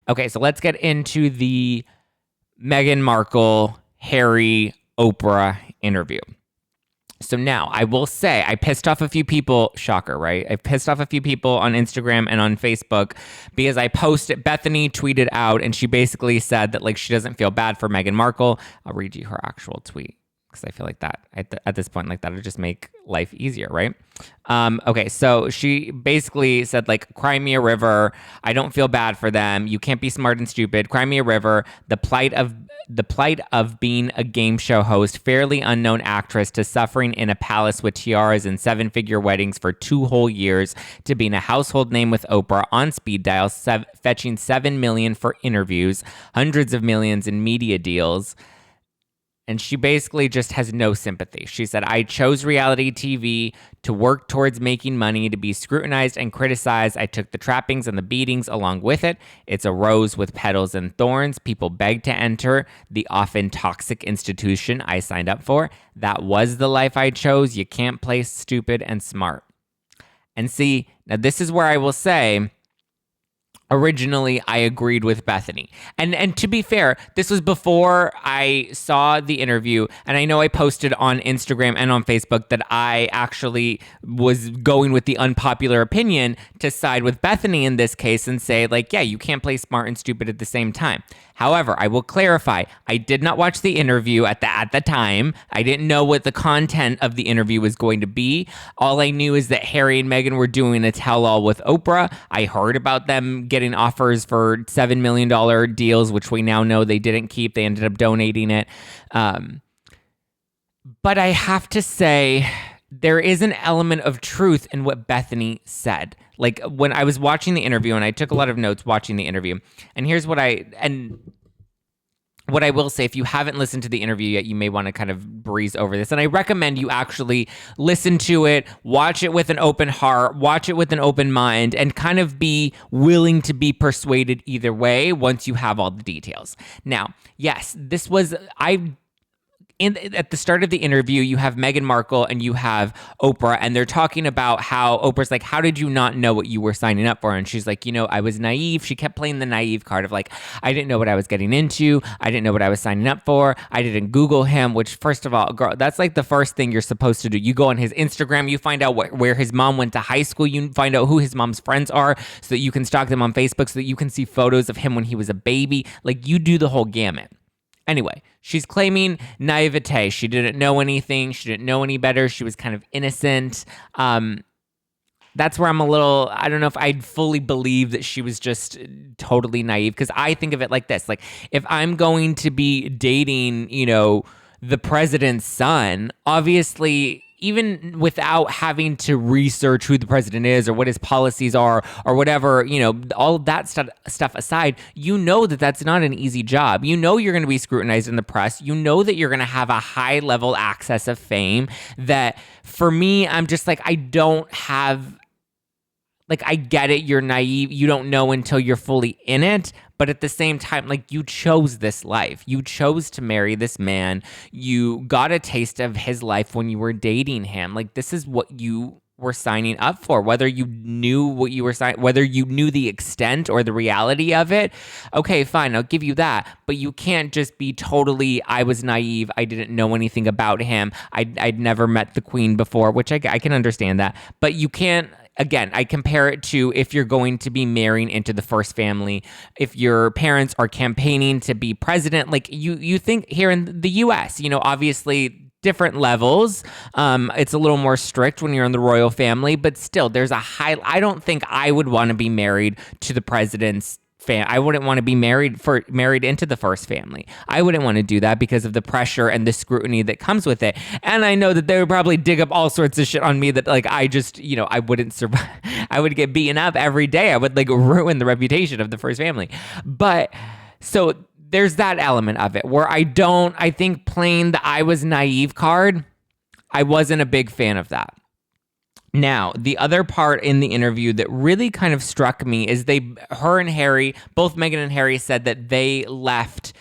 Okay, so let's get into the Meghan Markle, Harry, Oprah interview. So now I will say I pissed off a few people. Shocker, right? I pissed off a few people on Instagram and on Facebook because I posted, Bethenny tweeted out, and she basically said that like she doesn't feel bad for Meghan Markle. I'll read you her actual tweet because I feel like that at this point, like that would just make life easier, right? Okay, so she basically said like, cry me a river. I don't feel bad for them. You can't be smart and stupid. Cry me a river. The plight of being a game show host, fairly unknown actress, to suffering in a palace with tiaras and seven-figure weddings for 2 whole years, to being a household name with Oprah on speed dial, fetching $7 million for interviews, hundreds of millions in media deals. And she basically just has no sympathy. She said, I chose reality TV to work towards making money, to be scrutinized and criticized. I took the trappings and the beatings along with it. It's a rose with petals and thorns. People beg to enter the often toxic institution I signed up for. That was the life I chose. You can't play stupid and smart. And see, now this is where I will say, originally, I agreed with Bethenny. And to be fair, this was before I saw the interview. And I know I posted on Instagram and on Facebook that I actually was going with the unpopular opinion to side with Bethenny in this case and say, like, yeah, you can't play smart and stupid at the same time. However, I will clarify, I did not watch the interview at the time. I didn't know what the content of the interview was going to be. All I knew is that Harry and Meghan were doing a tell-all with Oprah. I heard about them getting offers for $7 million deals, which we now know they didn't keep. They ended up donating it. But I have to say, there is an element of truth in what Bethenny said. Like when I was watching the interview, and I took a lot of notes watching the interview, and here's what I will say, if you haven't listened to the interview yet, you may want to kind of breeze over this. And I recommend you actually listen to it, watch it with an open heart, watch it with an open mind, and kind of be willing to be persuaded either way once you have all the details. Now, yes, this was, at the start of the interview, you have Meghan Markle and you have Oprah, and they're talking about how Oprah's like, how did you not know what you were signing up for? And she's like, I was naive. She kept playing the naive card of like, I didn't know what I was getting into. I didn't know what I was signing up for. I didn't Google him, which first of all, girl, that's like the first thing you're supposed to do. You go on his Instagram, you find out where his mom went to high school. You find out who his mom's friends are so that you can stalk them on Facebook so that you can see photos of him when he was a baby. Like you do the whole gamut. Anyway, she's claiming naivete. She didn't know anything. She didn't know any better. She was kind of innocent. That's where I'm a little, I don't know if I'd fully believe that she was just totally naive, because I think of it like this. Like if I'm going to be dating, the president's son, obviously, even without having to research who the president is or what his policies are or whatever, all of that stuff aside, that that's not an easy job. You're going to be scrutinized in the press. You know that you're going to have a high level access of fame that for me, I'm just like, I don't have, like, I get it. You're naive. You don't know until you're fully in it. But at the same time, like, you chose this life. You chose to marry this man. You got a taste of his life when you were dating him. Like, this is what you were signing up for. Whether you knew what you were signing, whether you knew the extent or the reality of it, okay, fine, I'll give you that. But you can't just be totally, I was naive. I didn't know anything about him. I'd never met the queen before, which I can understand that. But you can't. Again, I compare it to if you're going to be marrying into the first family, if your parents are campaigning to be president, like you think here in the US, obviously different levels. It's a little more strict when you're in the royal family, but still there's I don't think I would want to be married to the president's I wouldn't want to be married into the first family. I wouldn't want to do that because of the pressure and the scrutiny that comes with it. And I know that they would probably dig up all sorts of shit on me that like I just, I wouldn't survive. I would get beaten up every day. I would like ruin the reputation of the first family. But so there's that element of it where I think playing the I was naive card, I wasn't a big fan of that. Now, the other part in the interview that really kind of struck me is her and Harry, both Meghan and Harry, said that they left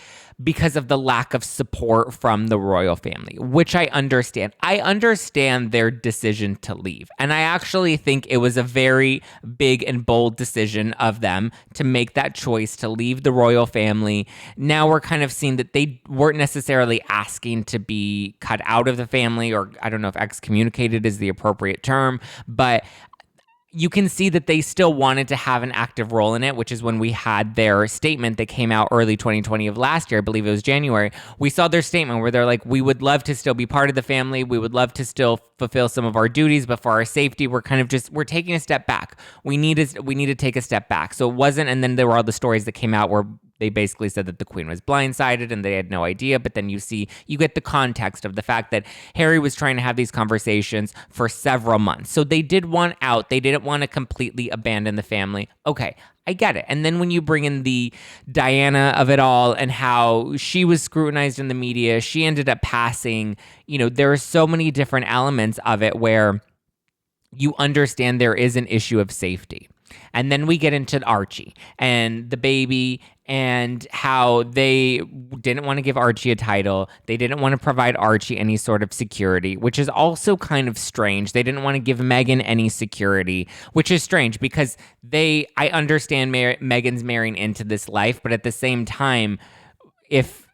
because of the lack of support from the royal family, which I understand. I understand their decision to leave. And I actually think it was a very big and bold decision of them to make that choice to leave the royal family. Now we're kind of seeing that they weren't necessarily asking to be cut out of the family, or I don't know if excommunicated is the appropriate term, but you can see that they still wanted to have an active role in it, which is when we had their statement that came out early 2020 of last year. I believe it was January. We saw their statement where they're like, we would love to still be part of the family. We would love to still fulfill some of our duties, but for our safety, we're taking a step back. We need to take a step back. So it wasn't, and then there were all the stories that came out where they basically said that the queen was blindsided and they had no idea. But then you get the context of the fact that Harry was trying to have these conversations for several months. So they did want out. They didn't want to completely abandon the family. Okay, I get it. And then when you bring in the Diana of it all and how she was scrutinized in the media, she ended up passing, there are so many different elements of it where you understand there is an issue of safety. And then we get into Archie and the baby and how they didn't want to give Archie a title. They didn't want to provide Archie any sort of security, which is also kind of strange. They didn't want to give Meghan any security, which is strange because I understand Meghan's marrying into this life, but at the same time, if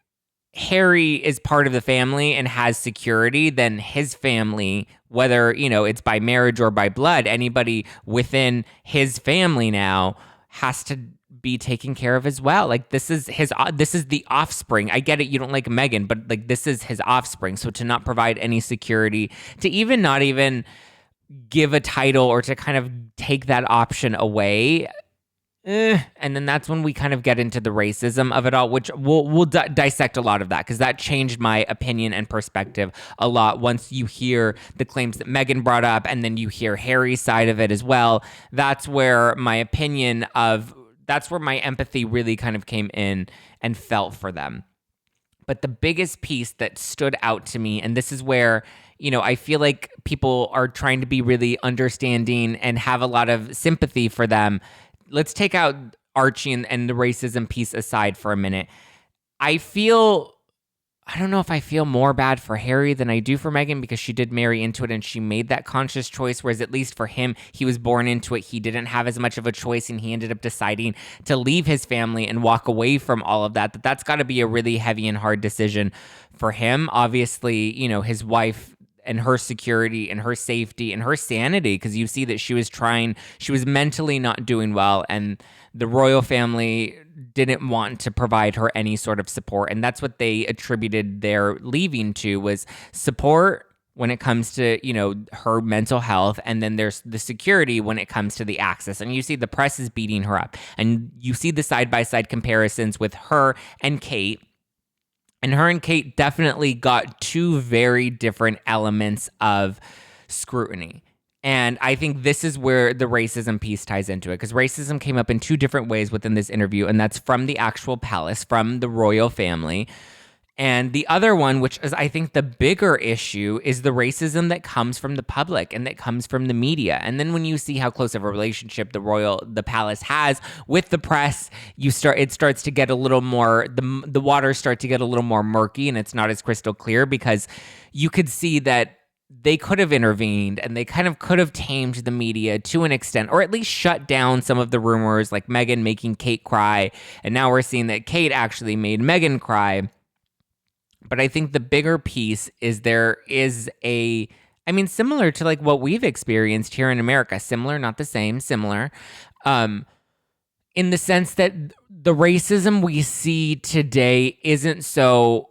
Harry is part of the family and has security, then his family, whether, it's by marriage or by blood, anybody within his family now has to be taken care of as well. Like this is the offspring. I get it. You don't like Meghan, but like this is his offspring. So to not provide any security, to not even give a title or to kind of take that option away. And then that's when we kind of get into the racism of it all, which we'll dissect a lot of that because that changed my opinion and perspective a lot once you hear the claims that Meghan brought up and then you hear Harry's side of it as well. That's where my empathy really kind of came in and felt for them. But the biggest piece that stood out to me, and this is where, I feel like people are trying to be really understanding and have a lot of sympathy for them. Let's take out Archie and the racism piece aside for a minute. I don't know if I feel more bad for Harry than I do for Meghan because she did marry into it and she made that conscious choice, whereas at least for him, he was born into it. He didn't have as much of a choice and he ended up deciding to leave his family and walk away from all of that. That's got to be a really heavy and hard decision for him. Obviously, his wife and her security and her safety and her sanity, because you see that she was mentally not doing well, and the royal family didn't want to provide her any sort of support. And that's what they attributed their leaving to, was support when it comes to, her mental health. And then there's the security when it comes to the access. And you see the press is beating her up. And you see the side-by-side comparisons with her and Kate. And her and Kate definitely got two very different elements of scrutiny. And I think this is where the racism piece ties into it, because racism came up in two different ways within this interview, and that's from the actual palace, from the royal family. And the other one, which is I think the bigger issue, is the racism that comes from the public and that comes from the media. And then when you see how close of a relationship the palace has with the press, it starts to get a little more, the waters start to get a little more murky, and it's not as crystal clear, because you could see that they could have intervened and they kind of could have tamed the media to an extent, or at least shut down some of the rumors, like Meghan making Kate cry. And now we're seeing that Kate actually made Meghan cry. But I think the bigger piece is similar to like what we've experienced here in America, similar, not the same, similar, in the sense that the racism we see today isn't so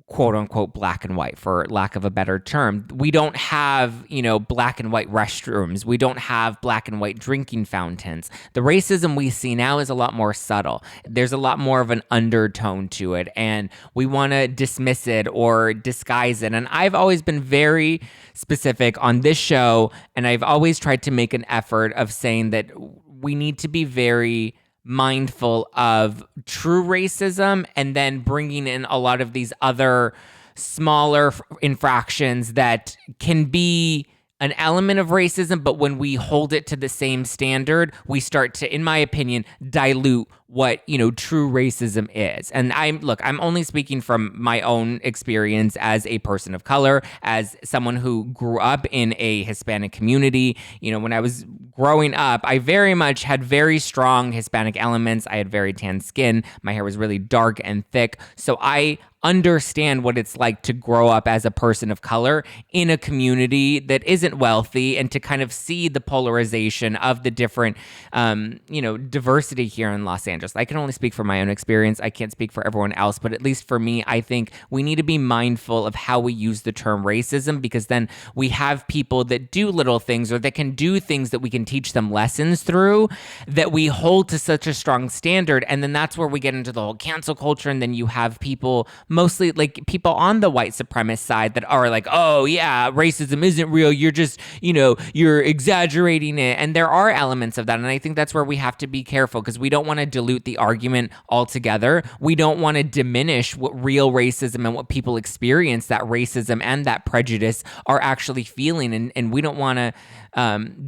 quote unquote black and white, for lack of a better term. We don't have, black and white restrooms. We don't have black and white drinking fountains. The racism we see now is a lot more subtle. There's a lot more of an undertone to it, and we want to dismiss it or disguise it. And I've always been very specific on this show, and I've always tried to make an effort of saying that we need to be very mindful of true racism, and then bringing in a lot of these other smaller infractions that can be an element of racism, but when we hold it to the same standard, we start to, in my opinion, dilute what, true racism is. And I'm only speaking from my own experience as a person of color, as someone who grew up in a Hispanic community. When I was growing up, I very much had very strong Hispanic elements. I had very tan skin. My hair was really dark and thick. So I understand what it's like to grow up as a person of color in a community that isn't wealthy, and to kind of see the polarization of the different, diversity here in Los Angeles. I can only speak for my own experience. I can't speak for everyone else, but at least for me, I think we need to be mindful of how we use the term racism, because then we have people that do little things, or that can do things that we can teach them lessons through, that we hold to such a strong standard. And then that's where we get into the whole cancel culture. And then you have people, mostly like people on the white supremacist side, that are like, oh yeah, racism isn't real. You're just, you're exaggerating it. And there are elements of that. And I think that's where we have to be careful, because we don't want to dilute the argument altogether. We don't want to diminish what real racism and what people experience that racism and that prejudice are actually feeling. And we don't want to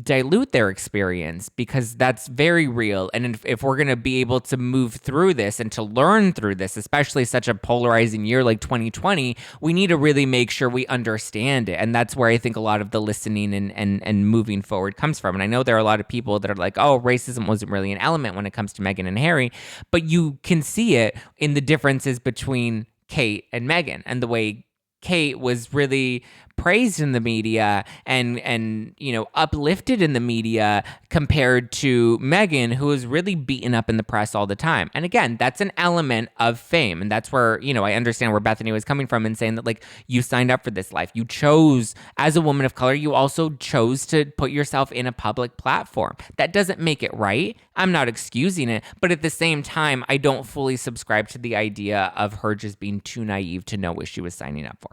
dilute their experience, because that's very real. And if we're going to be able to move through this and to learn through this, especially such a polarizing year like 2020, we need to really make sure we understand it. And that's where I think a lot of the listening and moving forward comes from. And I know there are a lot of people that are like, oh, racism wasn't really an element when it comes to Meghan and Harry, but you can see it in the differences between Kate and Meghan, and the way Kate was really praised in the media and uplifted in the media, compared to Meghan, who was really beaten up in the press all the time. And again, that's an element of fame. And that's where, I understand where Bethenny was coming from, and saying that, like, you signed up for this life. You chose, as a woman of color, you also chose to put yourself in a public platform. That doesn't make it right. I'm not excusing it. But at the same time, I don't fully subscribe to the idea of her just being too naive to know what she was signing up for.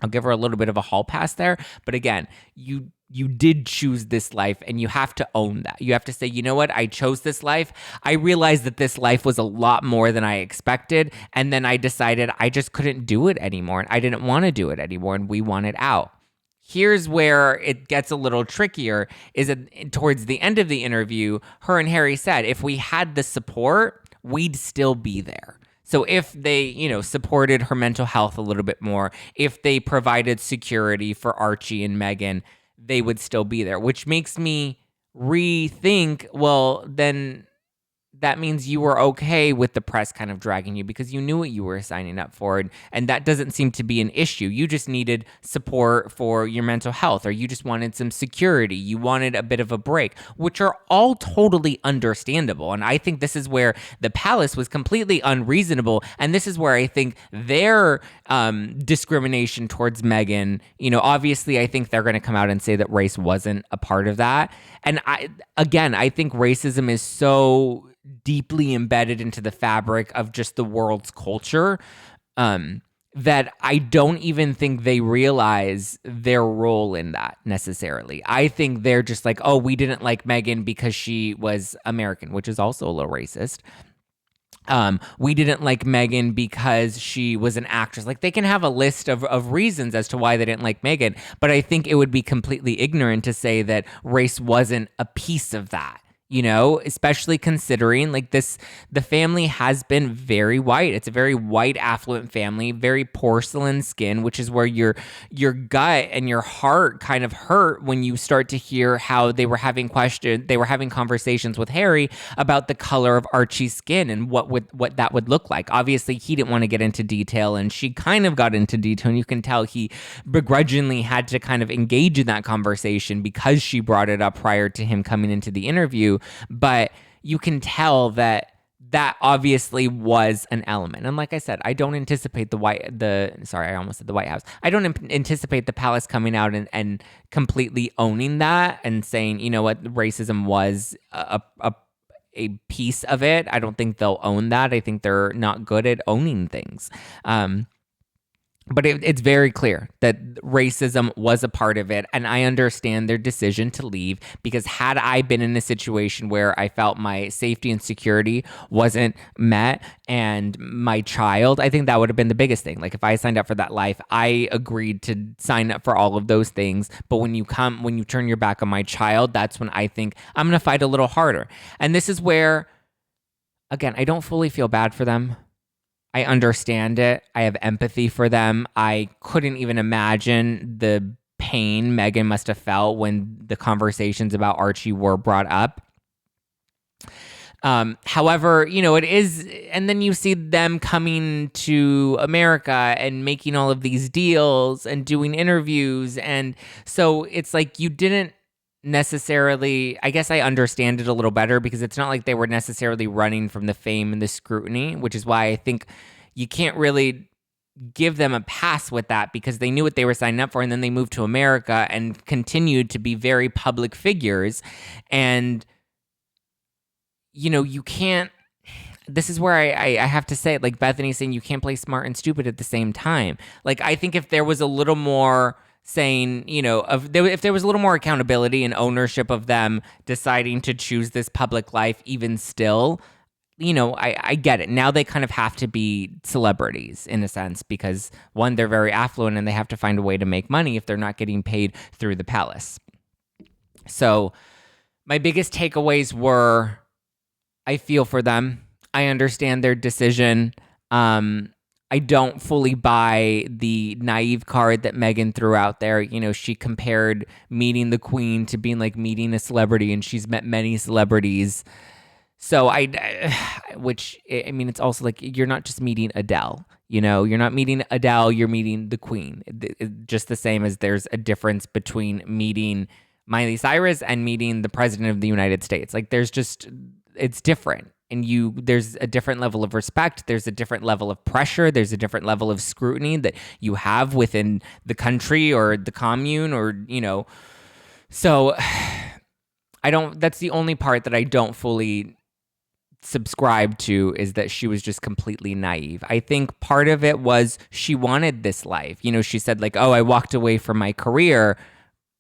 I'll give her a little bit of a hall pass there. But again, you did choose this life, and you have to own that. You have to say, you know what? I chose this life. I realized that this life was a lot more than I expected. And then I decided I just couldn't do it anymore. And I didn't want to do it anymore. And we wanted out. Here's where it gets a little trickier, is that towards the end of the interview, her and Harry said, if we had the support, we'd still be there. So if they, supported her mental health a little bit more, if they provided security for Archie and Meghan, they would still be there, which makes me rethink, well, then that means you were okay with the press kind of dragging you, because you knew what you were signing up for. And that doesn't seem to be an issue. You just needed support for your mental health, or you just wanted some security. You wanted a bit of a break, which are all totally understandable. And I think this is where the palace was completely unreasonable. And this is where I think their discrimination towards Meghan, obviously I think they're going to come out and say that race wasn't a part of that. And I think racism is so deeply embedded into the fabric of just the world's culture, that I don't even think they realize their role in that necessarily. I think they're just like, oh, we didn't like Meghan because she was American, which is also a little racist. We didn't like Meghan because she was an actress. Like, they can have a list of reasons as to why they didn't like Meghan, but I think it would be completely ignorant to say that race wasn't a piece of that. Especially considering the family has been very white. It's a very white, affluent family, very porcelain skin, which is where your gut and your heart kind of hurt when you start to hear how they were having conversations with Harry about the color of Archie's skin and what that would look like. Obviously, he didn't want to get into detail, and she kind of got into detail, and you can tell he begrudgingly had to kind of engage in that conversation because she brought it up prior to him coming into the interview. But you can tell that obviously was an element. And like I said, I don't anticipate I almost said the White House. I don't anticipate the palace coming out and completely owning that and saying, you know what, racism was a piece of it. I don't think they'll own that. I think they're not good at owning things. But it's very clear that racism was a part of it. And I understand their decision to leave, because had I been in a situation where I felt my safety and security wasn't met and my child, I think that would have been the biggest thing. Like if I signed up for that life, I agreed to sign up for all of those things. But when you turn your back on my child, that's when I think I'm going to fight a little harder. And this is where, again, I don't fully feel bad for them. I understand it. I have empathy for them. I couldn't even imagine the pain Meghan must have felt when the conversations about Archie were brought up. However, it is, and then you see them coming to America and making all of these deals and doing interviews. And so it's like you didn't necessarily, I guess I understand it a little better, because it's not like they were necessarily running from the fame and the scrutiny, which is why I think you can't really give them a pass with that, because they knew what they were signing up for, and then they moved to America and continued to be very public figures. And you can't, this is where I have to say, like Bethenny saying you can't play smart and stupid at the same time. Like, I think if there was a little more saying, if there was a little more accountability and ownership of them deciding to choose this public life, even still, I get it. Now they kind of have to be celebrities in a sense, because one, they're very affluent and they have to find a way to make money if they're not getting paid through the palace. So my biggest takeaways were, I feel for them. I understand their decision. I don't fully buy the naive card that Meghan threw out there. She compared meeting the Queen to being like meeting a celebrity, and she's met many celebrities. So it's also like, you're not just meeting Adele. You're not meeting Adele, you're meeting the Queen. Just the same as there's a difference between meeting Miley Cyrus and meeting the President of the United States. Like it's different. And there's a different level of respect. There's a different level of pressure. There's a different level of scrutiny that you have within the country or the commune so that's the only part that I don't fully subscribe to, is that she was just completely naive. I think part of it was she wanted this life. She said like, oh, I walked away from my career.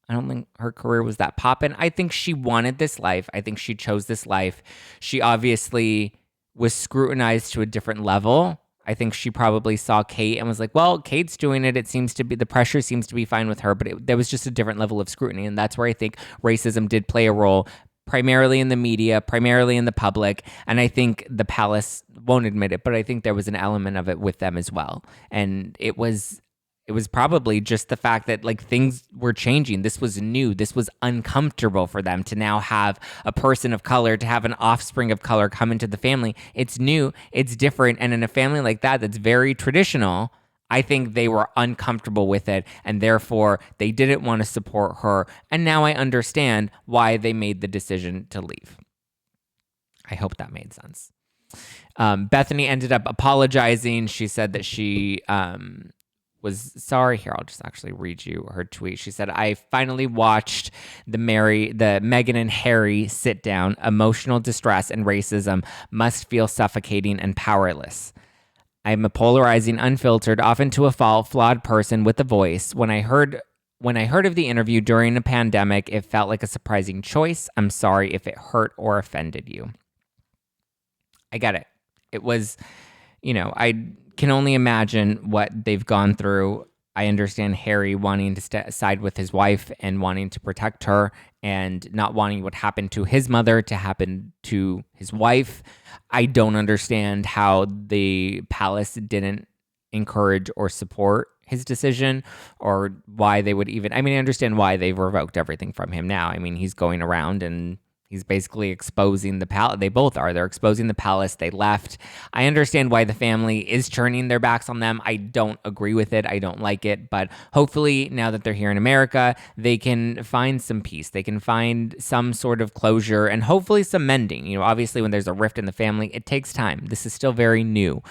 I don't think her career was that poppin'. I think she wanted this life. I think she chose this life. She obviously was scrutinized to a different level. I think she probably saw Kate and was like, well, Kate's doing it. It seems to be, the pressure seems to be fine with her, but there was just a different level of scrutiny. And that's where I think racism did play a role, primarily in the media, primarily in the public. And I think the palace won't admit it, but I think there was an element of it with them as well. And it was probably just the fact that like things were changing. This was new. This was uncomfortable for them to now have a person of color, to have an offspring of color come into the family. It's new. It's different. And in a family like that, that's very traditional, I think they were uncomfortable with it. And therefore they didn't want to support her. And now I understand why they made the decision to leave. I hope that made sense. Bethenny ended up apologizing. She said that she, was sorry. Here, I'll just actually read you her tweet. She said, I finally watched the Meghan and Harry sit down. Emotional distress and racism must feel suffocating and powerless. I'm a polarizing, unfiltered, often to a fault, flawed person with a voice. When I heard of the interview during a pandemic, it felt like a surprising choice. I'm sorry if it hurt or offended you. I get it. It was, I can only imagine what they've gone through. I understand Harry wanting to side with his wife and wanting to protect her and not wanting what happened to his mother to happen to his wife. I don't understand how the palace didn't encourage or support his decision, or why they would even, I understand why they've revoked everything from him now. He's going around and he's basically exposing the palace. They both are. They're exposing the palace. They left. I understand why the family is turning their backs on them. I don't agree with it. I don't like it. But hopefully now that they're here in America, they can find some peace. They can find some sort of closure and hopefully some mending. Obviously when there's a rift in the family, it takes time. This is still very new.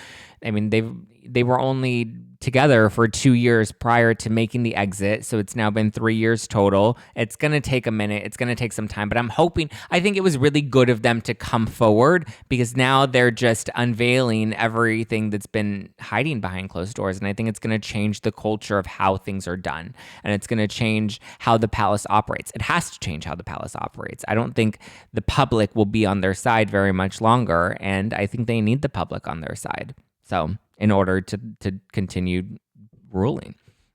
I mean, they were only together for 2 years prior to making the exit. So it's now been 3 years total. It's going to take a minute. It's going to take some time, but I think it was really good of them to come forward because now they're just unveiling everything that's been hiding behind closed doors. And I think it's going to change the culture of how things are done. And it's going to change how the palace operates. It has to change how the palace operates. I don't think the public will be on their side very much longer. And I think they need the public on their side. So in order to continue ruling.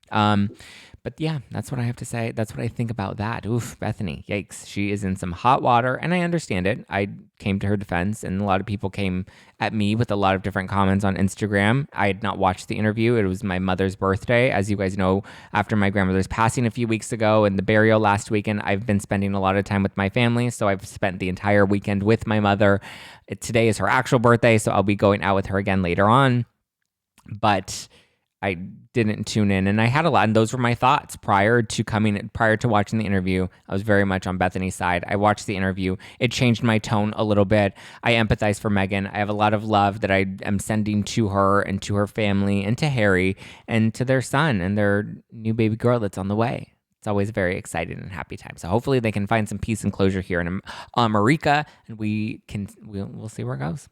But yeah, that's what I have to say. That's what I think about that. Oof, Bethenny, yikes. She is in some hot water, and I understand it. I came to her defense, and a lot of people came at me with a lot of different comments on Instagram. I had not watched the interview. It was my mother's birthday. As you guys know, after my grandmother's passing a few weeks ago and the burial last weekend, I've been spending a lot of time with my family. So I've spent the entire weekend with my mother. Today is her actual birthday, so I'll be going out with her again later on. But I didn't tune in, and I had a lot, and those were my thoughts prior to watching the interview. I was very much on Bethenny's side. I watched the interview. It changed my tone a little bit. I empathize for Meghan. I have a lot of love that I am sending to her and to her family and to Harry and to their son and their new baby girl that's on the way. It's always a very exciting and happy time. So hopefully they can find some peace and closure here in America, and we'll see where it goes.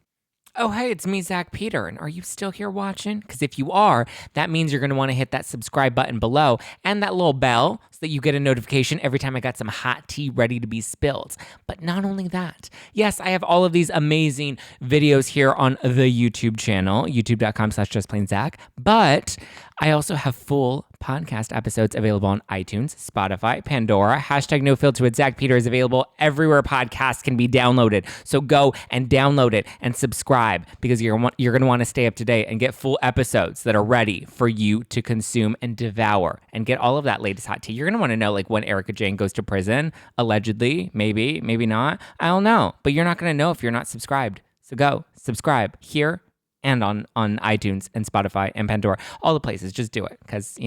Oh, hey, it's me, Zack Peter, and are you still here watching? Because if you are, that means you're going to want to hit that subscribe button below and that little bell so that you get a notification every time I got some hot tea ready to be spilled. But not only that, yes, I have all of these amazing videos here on the YouTube channel, youtube.com/justplainzack, but I also have full podcast episodes available on iTunes, Spotify, Pandora. #NoFilter with Zack Peter is available everywhere podcasts can be downloaded. So go and download it and subscribe because you're going to want to stay up to date and get full episodes that are ready for you to consume and devour and get all of that latest hot tea. You're going to want to know like when Erika Jayne goes to prison, allegedly, maybe not. I don't know, but you're not going to know if you're not subscribed. So go subscribe here and on iTunes and Spotify and Pandora, all the places. Just do it because,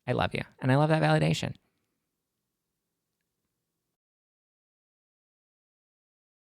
I love you and I love that validation.